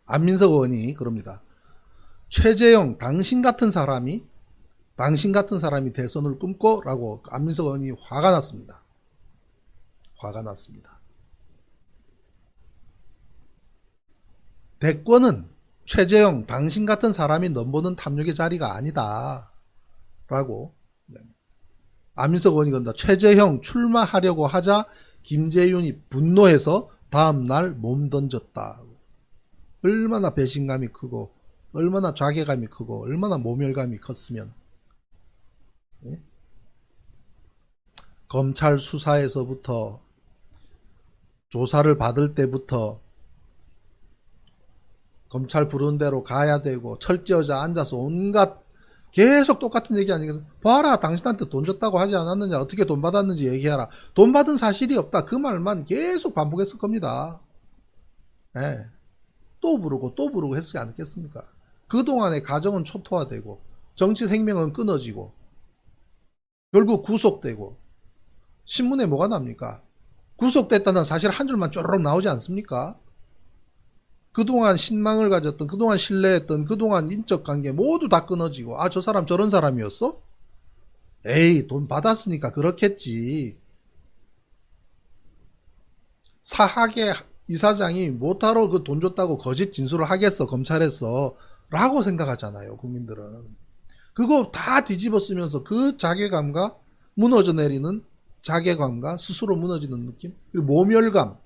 안민석 의원이 그럽니다. 최재형 당신 같은 사람이 대선을 꿈꿔? 라고 안민석 의원이 화가 났습니다. 화가 났습니다. 대권은 최재형 당신 같은 사람이 넘보는 탐욕의 자리가 아니다. 라고 안민석 의원이 그런다. 최재형 출마하려고 하자 김재윤이 분노해서 다음날 몸 던졌다. 얼마나 배신감이 크고 얼마나 자괴감이 크고 얼마나 모멸감이 컸으면. 예? 검찰 수사에서부터 조사를 받을 때부터 검찰 부르는 대로 가야 되고 철저하자 앉아서 온갖 계속 똑같은 얘기 아니겠어요? 봐라, 당신한테 돈 줬다고 하지 않았느냐, 어떻게 돈 받았는지 얘기해라. 돈 받은 사실이 없다, 그 말만 계속 반복했을 겁니다. 예. 또 부르고 했지 않겠습니까? 그동안의 가정은 초토화되고 정치 생명은 끊어지고 결국 구속되고 신문에 뭐가 납니까? 구속됐다는 사실 한 줄만 쪼르륵 나오지 않습니까? 그동안 신망을 가졌던, 그동안 신뢰했던, 그동안 인적 관계 모두 다 끊어지고, 아, 저 사람 저런 사람이었어? 에이, 돈 받았으니까 그렇겠지. 사학의 이사장이 못하러 그 돈 줬다고 거짓 진술을 하겠어, 검찰에서. 라고 생각하잖아요, 국민들은. 그거 다 뒤집어 쓰면서 그 자괴감과 무너져 내리는 자괴감과 스스로 무너지는 느낌, 그리고 모멸감.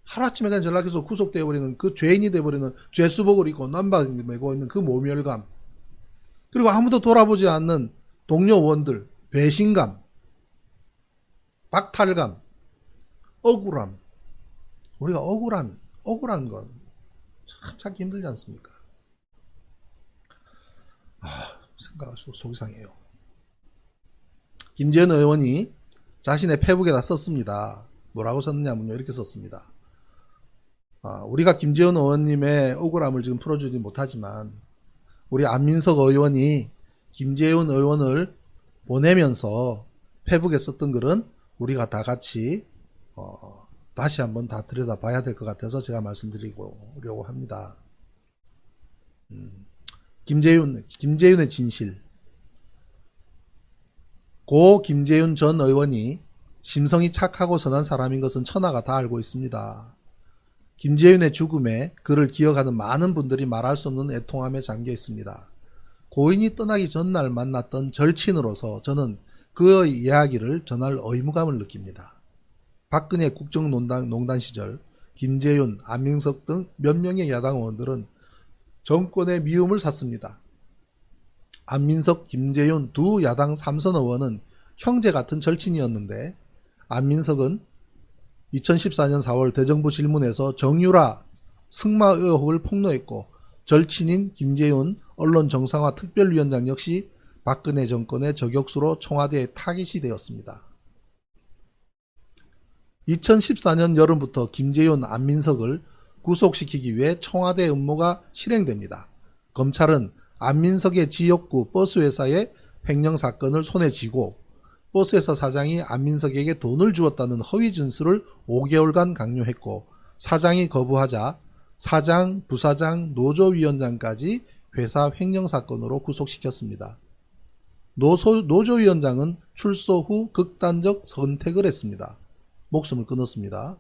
하루아침에 그냥 전락해서 구속되어버리는 그 죄인이 되어버리는 죄수복을 입고 남발 메고 있는 그 모멸감, 그리고 아무도 돌아보지 않는 동료 의원들 배신감, 박탈감, 억울함. 우리가 억울한 건 참 찾기 힘들지 않습니까? 생각할수록 속이 상해요. 김재현 의원이 자신의 페북에다 썼습니다. 뭐라고 썼느냐면요, 이렇게 썼습니다. 우리가 김재현 의원님의 억울함을 지금 풀어주지 못하지만 우리 안민석 의원이 김재현 의원을 보내면서 페북에 썼던 글은 우리가 다 같이 다시 한번 다 들여다봐야 될 것 같아서 제가 말씀드리려고 합니다. 김재윤의 진실. 고 김재윤 전 의원이 심성이 착하고 선한 사람인 것은 천하가 다 알고 있습니다. 김재윤의 죽음에 그를 기억하는 많은 분들이 말할 수 없는 애통함에 잠겨 있습니다. 고인이 떠나기 전날 만났던 절친으로서 저는 그의 이야기를 전할 의무감을 느낍니다. 박근혜 국정농단 시절 김재윤, 안민석 등 몇 명의 야당 의원들은 정권의 미움을 샀습니다. 안민석, 김재윤 두 야당 3선 의원은 형제 같은 절친이었는데 안민석은 2014년 4월 대정부 질문에서 정유라 승마 의혹을 폭로했고 절친인 김재윤 언론 정상화 특별위원장 역시 박근혜 정권의 저격수로 청와대에 타깃이 되었습니다. 2014년 여름부터 김재윤, 안민석을 구속시키기 위해 청와대 음모가 실행됩니다. 검찰은 안민석의 지역구 버스회사의 횡령 사건을 손에 쥐고 버스회사 사장이 안민석에게 돈을 주었다는 허위 진술을 5개월간 강요했고 사장이 거부하자 사장, 부사장, 노조위원장까지 회사 횡령 사건으로 구속시켰습니다. 노조위원장은 출소 후 극단적 선택을 했습니다. 목숨을 끊었습니다.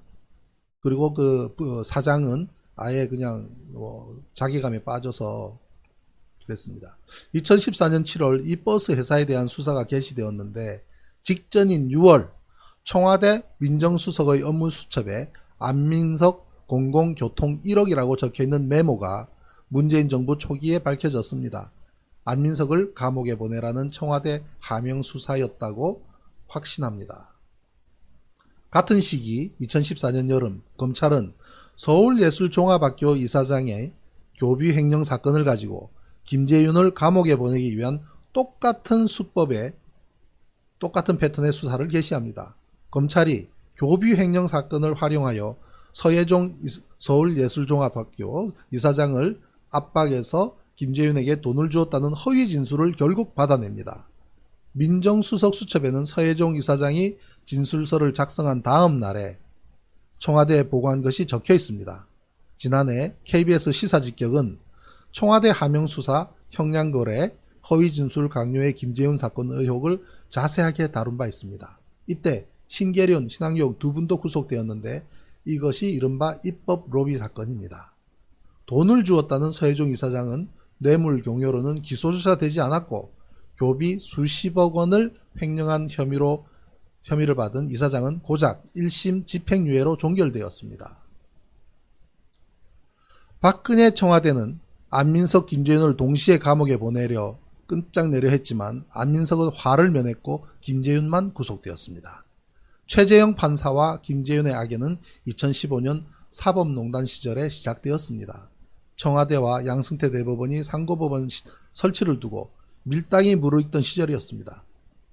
그리고 그 사장은 아예 그냥 자괴감에 빠져서 그랬습니다. 2014년 7월 이 버스 회사에 대한 수사가 개시되었는데 직전인 6월 청와대 민정수석의 업무수첩에 안민석 공공교통 1억이라고 적혀있는 메모가 문재인 정부 초기에 밝혀졌습니다. 안민석을 감옥에 보내라는 청와대 하명 수사였다고 확신합니다. 같은 시기 2014년 여름 검찰은 서울예술종합학교 이사장의 교비 횡령 사건을 가지고 김재윤을 감옥에 보내기 위한 똑같은 수법에 똑같은 패턴의 수사를 개시합니다. 검찰이 교비 횡령 사건을 활용하여 서예종 서울예술종합학교 이사장을 압박해서 김재윤에게 돈을 주었다는 허위 진술을 결국 받아냅니다. 민정수석 수첩에는 서예종 이사장이 진술서를 작성한 다음 날에 청와대에 보고한 것이 적혀 있습니다. 지난해 KBS 시사직격은 청와대 하명수사, 형량거래, 허위진술 강요의 김재윤 사건 의혹을 자세하게 다룬 바 있습니다. 이때 신계련, 신학용 두 분도 구속되었는데 이것이 이른바 입법 로비 사건입니다. 돈을 주었다는 서혜종 이사장은 뇌물 공여로는 기소조차 되지 않았고 교비 수십억 원을 횡령한 혐의를 받은 이사장은 고작 1심 집행유예로 종결되었습니다. 박근혜 청와대는 안민석, 김재윤을 동시에 감옥에 보내려 끝장내려 했지만 안민석은 화를 면했고 김재윤만 구속되었습니다. 최재형 판사와 김재윤의 악연은 2015년 사법농단 시절에 시작되었습니다. 청와대와 양승태 대법원이 상고법원 설치를 두고 밀당이 무르익던 시절이었습니다.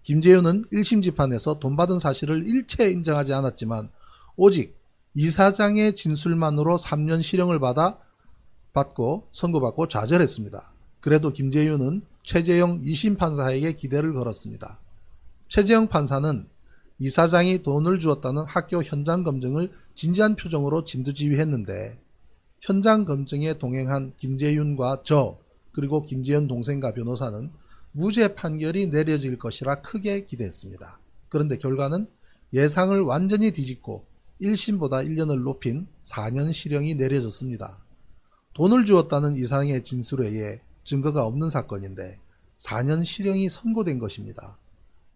김재윤은 1심 재판에서 돈 받은 사실을 일체 인정하지 않았지만 오직 이사장의 진술만으로 3년 실형을 선고받고 좌절했습니다. 그래도 김재윤은 최재형 2심 판사에게 기대를 걸었습니다. 최재형 판사는 이사장이 돈을 주었다는 학교 현장 검증을 진지한 표정으로 진두지휘했는데 현장 검증에 동행한 김재윤과 그리고 김재현 동생과 변호사는 무죄 판결이 내려질 것이라 크게 기대했습니다. 그런데 결과는 예상을 완전히 뒤집고 1심보다 1년을 높인 4년 실형이 내려졌습니다. 돈을 주었다는 이사장의 진술에 의해 증거가 없는 사건인데 4년 실형이 선고된 것입니다.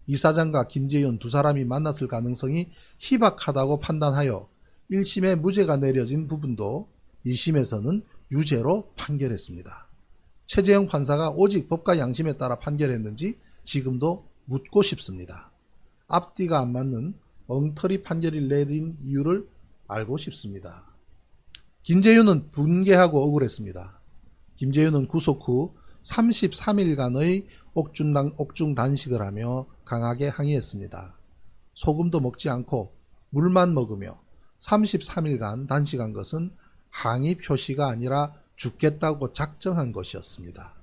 이사장과 김재윤 두 사람이 만났을 가능성이 희박하다고 판단하여 1심에 무죄가 내려진 부분도 2심에서는 유죄로 판결했습니다. 최재형 판사가 오직 법과 양심에 따라 판결했는지 지금도 묻고 싶습니다. 앞뒤가 안 맞는 엉터리 판결을 내린 이유를 알고 싶습니다. 김재윤은 분개하고 억울했습니다. 김재윤은 구속 후 33일간의 옥중 단식을 하며 강하게 항의했습니다. 소금도 먹지 않고 물만 먹으며 33일간 단식한 것은 항의 표시가 아니라 죽겠다고 작정한 것이었습니다.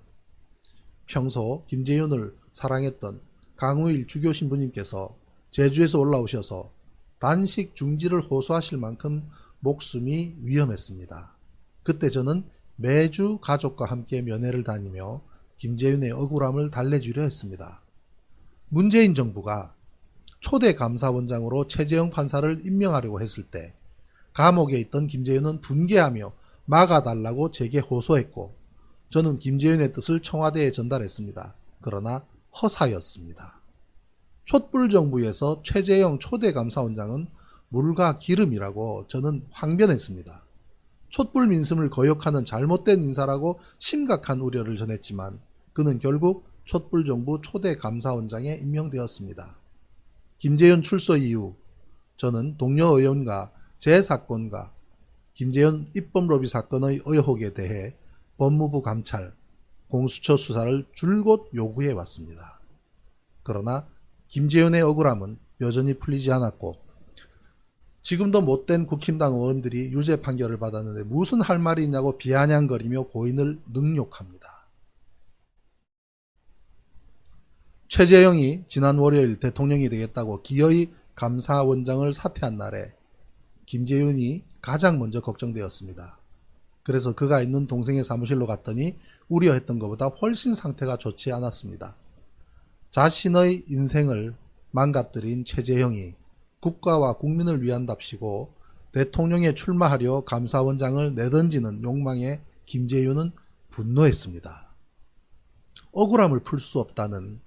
평소 김재윤을 사랑했던 강우일 주교 신부님께서 제주에서 올라오셔서 단식 중지를 호소하실 만큼 목숨이 위험했습니다. 그때 저는 매주 가족과 함께 면회를 다니며 김재윤의 억울함을 달래주려 했습니다. 문재인 정부가 초대 감사원장으로 최재형 판사를 임명하려고 했을 때 감옥에 있던 김재윤은 분개하며 막아달라고 제게 호소했고 저는 김재윤의 뜻을 청와대에 전달했습니다. 그러나 허사였습니다. 촛불정부에서 최재형 초대감사원장은 물과 기름이라고 저는 항변했습니다. 촛불 민심을 거역하는 잘못된 인사라고 심각한 우려를 전했지만 그는 결국 촛불정부 초대감사원장에 임명되었습니다. 김재현 출소 이후 저는 동료 의원과 제 사건과 김재현 입법로비 사건의 의혹에 대해 법무부 감찰, 공수처 수사를 줄곧 요구해 왔습니다. 그러나 김재현의 억울함은 여전히 풀리지 않았고 지금도 못된 국힘당 의원들이 유죄 판결을 받았는데 무슨 할 말이 있냐고 비아냥거리며 고인을 능욕합니다. 최재형이 지난 월요일 대통령이 되겠다고 기어이 감사원장을 사퇴한 날에 김재윤이 가장 먼저 걱정되었습니다. 그래서 그가 있는 동생의 사무실로 갔더니 우려했던 것보다 훨씬 상태가 좋지 않았습니다. 자신의 인생을 망가뜨린 최재형이 국가와 국민을 위한답시고 대통령에 출마하려 감사원장을 내던지는 욕망에 김재윤은 분노했습니다. 억울함을 풀 수 없다는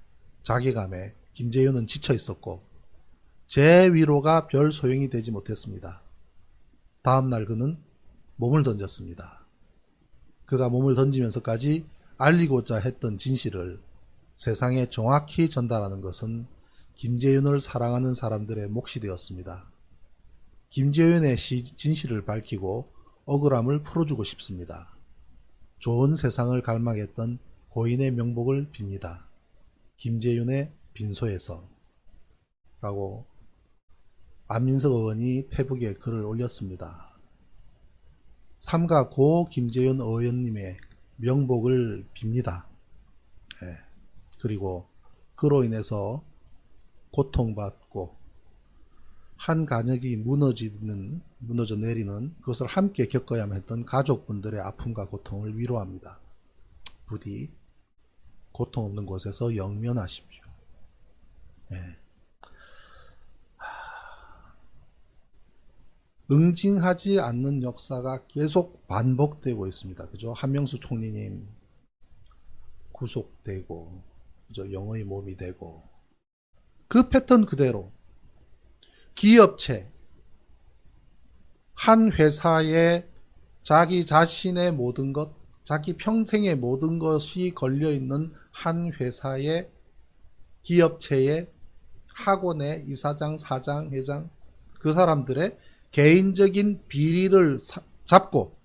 자괴감에 김재윤은 지쳐 있었고 제 위로가 별 소용이 되지 못했습니다. 다음날 그는 몸을 던졌습니다. 그가 몸을 던지면서까지 알리고자 했던 진실을 세상에 정확히 전달하는 것은 김재윤을 사랑하는 사람들의 몫이 되었습니다. 김재윤의 진실을 밝히고 억울함을 풀어주고 싶습니다. 좋은 세상을 갈망했던 고인의 명복을 빕니다. 김재윤의 빈소에서 라고 안민석 의원이 페북에 글을 올렸습니다. 삼가 고 김재윤 의원님의 명복을 빕니다. 그리고 그로 인해서 고통받고 한 가정이 무너져 내리는 그것을 함께 겪어야만 했던 가족분들의 아픔과 고통을 위로합니다. 부디 고통 없는 곳에서 영면하십시오. 예. 응징하지 않는 역사가 계속 반복되고 있습니다. 그죠? 한명수 총리님 구속되고, 그죠? 영의 몸이 되고, 그 패턴 그대로 기업체, 한 회사에 자기 자신의 모든 것, 자기 평생의 모든 것이 걸려있는 한 회사의 기업체의 학원의 이사장, 사장, 회장, 그 사람들의 개인적인 비리를 잡고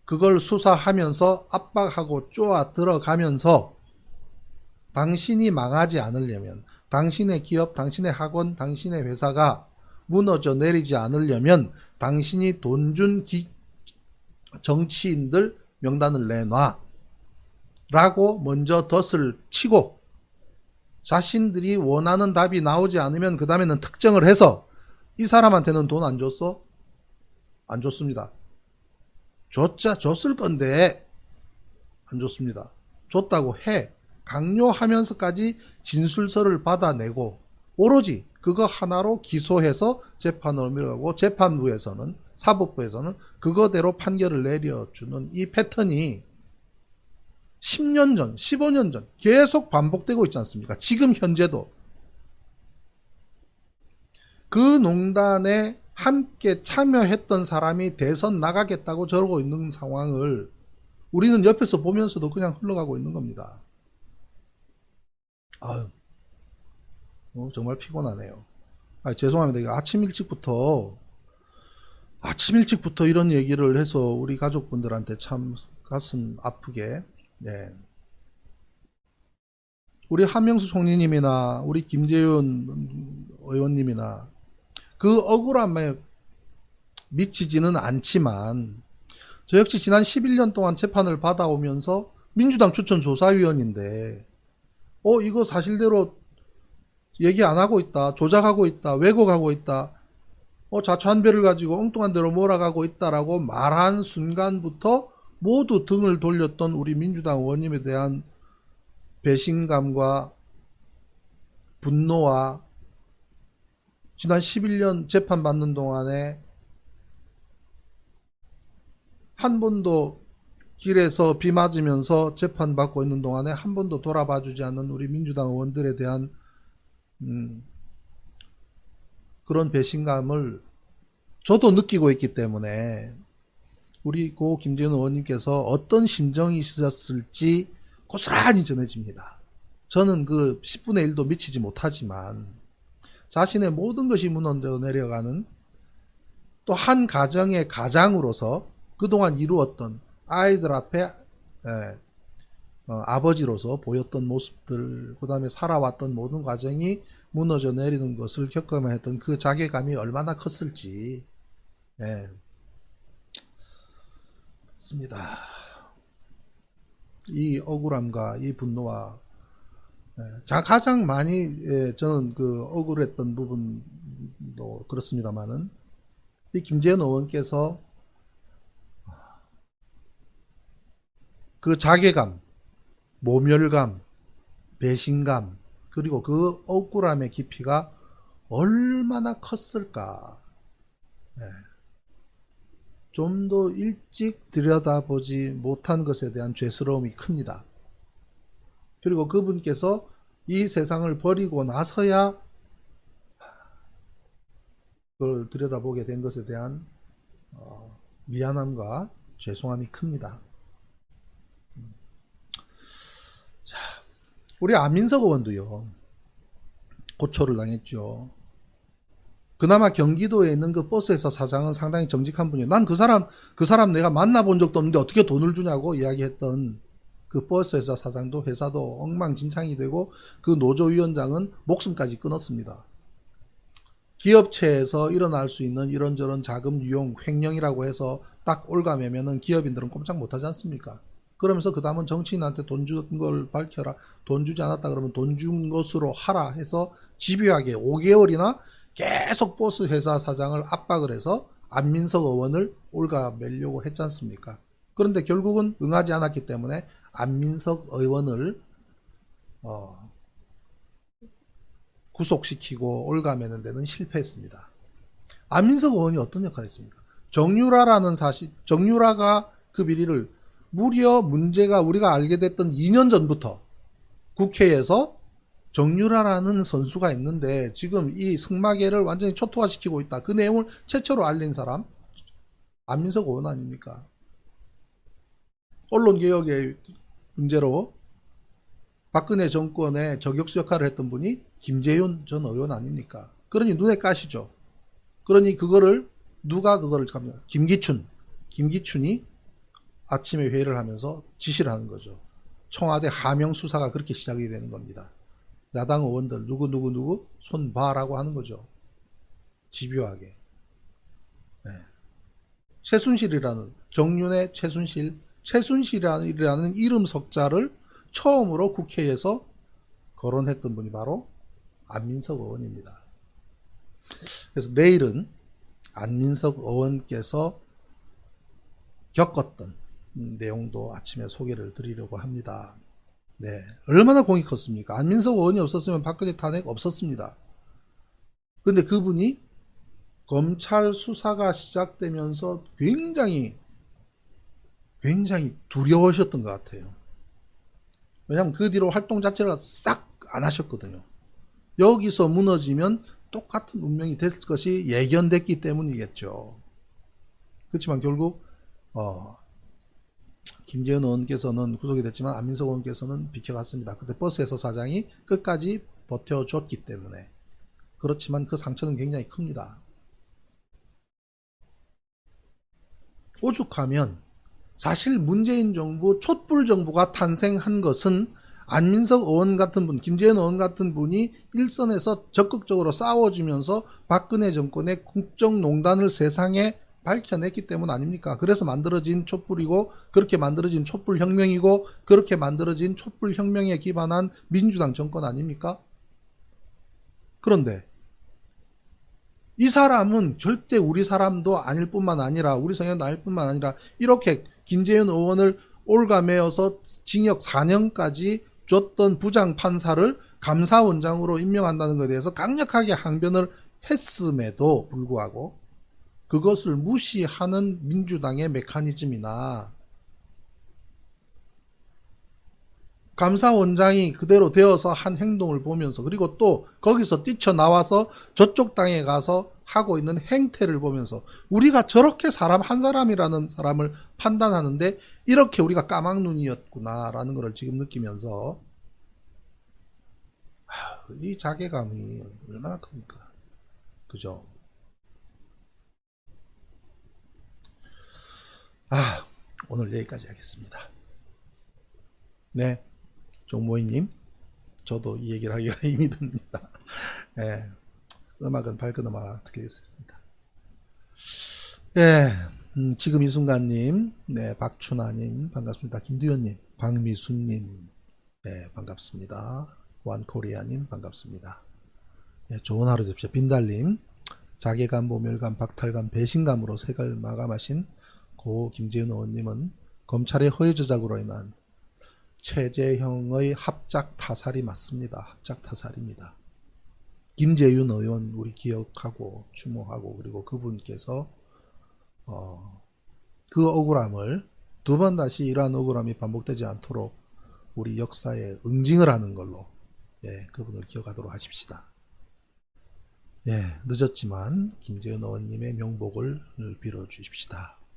그걸 수사하면서 압박하고 쪼아 들어가면서 당신이 망하지 않으려면, 당신의 기업, 당신의 학원, 당신의 회사가 무너져 내리지 않으려면 당신이 돈 준 정치인들 명단을 내놔 라고 먼저 덫을 치고, 자신들이 원하는 답이 나오지 않으면 그 다음에는 특정을 해서 이 사람한테는 돈 안 줬어? 안 줬습니다. 줬을 건데 안 줬습니다. 줬다고 해. 강요하면서까지 진술서를 받아내고 오로지 그거 하나로 기소해서 재판으로 밀어가고, 재판부에서는, 사법부에서는 그거대로 판결을 내려주는 이 패턴이 10년 전, 15년 전 계속 반복되고 있지 않습니까? 지금 현재도. 그 농단에 함께 참여했던 사람이 대선 나가겠다고 저러고 있는 상황을 우리는 옆에서 보면서도 그냥 흘러가고 있는 겁니다. 아유, 정말 피곤하네요. 죄송합니다. 아침 일찍부터 이런 얘기를 해서 우리 가족분들한테 참 가슴 아프게, 네. 우리 한명수 총리님이나 우리 김재윤 의원님이나 그 억울함에 미치지는 않지만, 저 역시 지난 11년 동안 재판을 받아오면서 민주당 추천 조사위원인데 이거 사실대로 얘기 안 하고 있다, 조작하고 있다, 왜곡하고 있다, 자초한배를 가지고 엉뚱한 대로 몰아가고 있다라고 말한 순간부터 모두 등을 돌렸던 우리 민주당 의원님에 대한 배신감과 분노와 지난 11년 재판받는 동안에 한 번도 길에서 비 맞으면서 재판받고 있는 동안에 한 번도 돌아봐주지 않는 우리 민주당 의원들에 대한 그런 배신감을 저도 느끼고 있기 때문에 우리 고 김재윤 의원님께서 어떤 심정이 있으셨을지 고스란히 전해집니다. 저는 그 10분의 1도 미치지 못하지만 자신의 모든 것이 무너져 내려가는 또 한 가정의 가장으로서 그동안 이루었던 아이들 앞에 아버지로서 보였던 모습들, 그 다음에 살아왔던 모든 과정이 무너져 내리는 것을 겪어야만 했던 그 자괴감이 얼마나 컸을지, 습니다. 이 억울함과 이 분노와 가장 많이 저는 그 억울했던 부분도 그렇습니다만은, 이 김재현 의원께서 그 자괴감, 모멸감, 배신감, 그리고 그 억울함의 깊이가 얼마나 컸을까. 좀 더 일찍 들여다보지 못한 것에 대한 죄스러움이 큽니다. 그리고 그분께서 이 세상을 버리고 나서야 그걸 들여다보게 된 것에 대한 미안함과 죄송함이 큽니다. 자, 우리 안민석 의원도요, 고초를 당했죠. 그나마 경기도에 있는 그 버스회사 사장은 상당히 정직한 분이에요. 난 그 사람 내가 만나본 적도 없는데 어떻게 돈을 주냐고 이야기했던 그 버스회사 사장도, 회사도 엉망진창이 되고 그 노조위원장은 목숨까지 끊었습니다. 기업체에서 일어날 수 있는 이런저런 자금 유용 횡령이라고 해서 딱 올가매면은 기업인들은 꼼짝 못하지 않습니까? 그러면서 그 다음은 정치인한테 돈 준 걸 밝혀라. 돈 주지 않았다 그러면 돈 준 것으로 하라 해서 집요하게 5개월이나 계속 버스 회사 사장을 압박을 해서 안민석 의원을 올가매려고 했지 않습니까? 그런데 결국은 응하지 않았기 때문에 안민석 의원을 구속시키고 올가매는 데는 실패했습니다. 안민석 의원이 어떤 역할을 했습니까? 정유라가 그 비리를 무려 문제가 우리가 알게 됐던 2년 전부터 국회에서 정유라라는 선수가 있는데 지금 이 승마계를 완전히 초토화시키고 있다. 그 내용을 최초로 알린 사람 안민석 의원 아닙니까? 언론개혁의 문제로 박근혜 정권의 저격수 역할을 했던 분이 김재윤 전 의원 아닙니까? 그러니 눈에 까시죠. 그러니 그거를 누가 그거를 갑니까? 김기춘이 아침에 회의를 하면서 지시를 하는 거죠. 청와대 하명 수사가 그렇게 시작이 되는 겁니다. 야당 의원들 누구 손 봐라고 하는 거죠. 집요하게. 네. 최순실이라는 정윤의 최순실이라는 이름 석자를 처음으로 국회에서 거론했던 분이 바로 안민석 의원입니다. 그래서 내일은 안민석 의원께서 겪었던 내용도 아침에 소개를 드리려고 합니다. 네, 얼마나 공이 컸습니까? 안민석 의원이 없었으면 박근혜 탄핵 없었습니다. 근데 그분이 검찰 수사가 시작되면서 굉장히 두려우셨던 것 같아요. 왜냐하면 그 뒤로 활동 자체를 싹 안 하셨거든요. 여기서 무너지면 똑같은 운명이 됐을 것이 예견됐기 때문이겠죠. 그렇지만 결국 김재현 의원께서는 구속이 됐지만 안민석 의원께서는 비켜갔습니다. 그때 버스회사 사장이 끝까지 버텨줬기 때문에. 그렇지만 그 상처는 굉장히 큽니다. 오죽하면 사실 문재인 정부 촛불 정부가 탄생한 것은 안민석 의원 같은 분, 김재현 의원 같은 분이 일선에서 적극적으로 싸워주면서 박근혜 정권의 국정농단을 세상에 밝혀냈기 때문 아닙니까? 그래서 만들어진 촛불이고 그렇게 만들어진 촛불혁명이고 그렇게 만들어진 촛불혁명에 기반한 민주당 정권 아닙니까? 그런데 이 사람은 절대 우리 사람도 아닐 뿐만 아니라 우리 성향도 아닐 뿐만 아니라 이렇게 김재현 의원을 올가매어서 징역 4년까지 줬던 부장판사를 감사원장으로 임명한다는 것에 대해서 강력하게 항변을 했음에도 불구하고 그것을 무시하는 민주당의 메커니즘이나 감사원장이 그대로 되어서 한 행동을 보면서 그리고 또 거기서 뛰쳐나와서 저쪽 당에 가서 하고 있는 행태를 보면서 우리가 저렇게 사람 한 사람이라는 사람을 판단하는데 이렇게 우리가 까막눈이었구나라는 것을 지금 느끼면서 이 자괴감이 얼마나 큽니까? 그죠? 오늘 여기까지 하겠습니다. 네, 종모임님, 저도 이 얘기를 하기가 힘이 듭니다. 네, 음악은 밝은 음악 듣겠습니다. 네, 지금 이 순간님, 네, 박춘아님, 반갑습니다. 김두현님, 박미순님, 네, 반갑습니다. 원코리아님, 반갑습니다. 네, 좋은 하루 되십시오. 빈달님, 자괴감, 모멸감, 박탈감, 배신감으로 색을 마감하신 고 김재현 의원님은 검찰의 허위 조작으로 인한 최재형의 합작 타살이 맞습니다. 합작 타살입니다. 김재윤 의원 우리 기억하고 추모하고 그리고 그분께서 그 억울함을 두 번 다시 이러한 억울함이 반복되지 않도록 우리 역사에 응징을 하는 걸로 그분을 기억하도록 하십시다. 늦었지만 김재현 의원님의 명복을 빌어 주십시다.